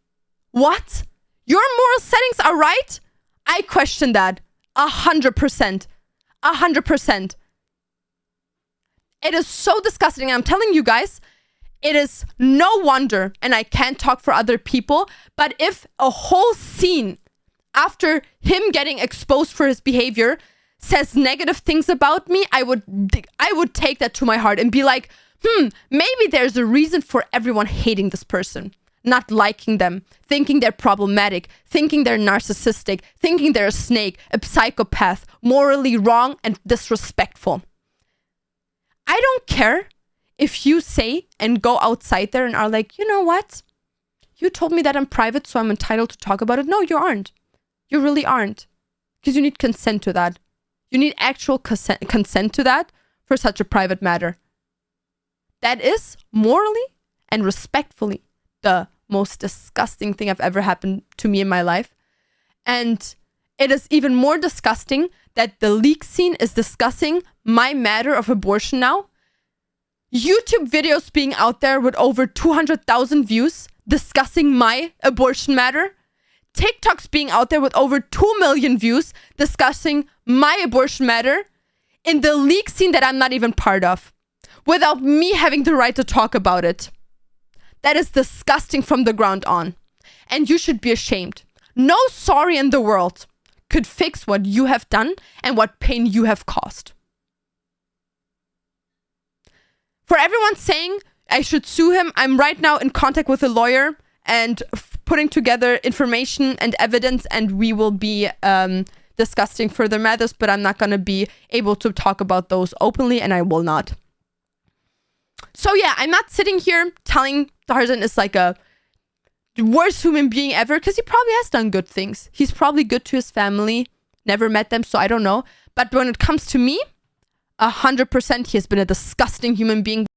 What? Your moral settings are right? I question that. 100%. 100%. It is so disgusting. I'm telling you guys, it is no wonder, and I can't talk for other people, but if a whole scene after him getting exposed for his behavior says negative things about me, I would take that to my heart and be like, maybe there's a reason for everyone hating this person, not liking them, thinking they're problematic, thinking they're narcissistic, thinking they're a snake, a psychopath, morally wrong and disrespectful. I don't care if you say and go outside there and are like, you know what? You told me that I'm private, so I'm entitled to talk about it. No, you aren't. You really aren't. Because you need consent to that. You need actual consent to that for such a private matter. That is morally and respectfully the most disgusting thing I've ever happened to me in my life. And it is even more disgusting that the leak scene is discussing my matter of abortion now. YouTube videos being out there with over 200,000 views discussing my abortion matter. TikToks being out there with over 2 million views discussing my abortion matter in the leak scene that I'm not even part of, without me having the right to talk about it. That is disgusting from the ground on. And you should be ashamed. No sorry in the world could fix what you have done and what pain you have caused. For everyone saying I should sue him, I'm right now in contact with a lawyer and putting together information and evidence, and we will be discussing further matters, but I'm not going to be able to talk about those openly, and I will not. So yeah, I'm not sitting here telling Tarzan is like a worst human being ever, because he probably has done good things. He's probably good to his family. Never met them, so I don't know. But when it comes to me, 100% he has been a disgusting human being.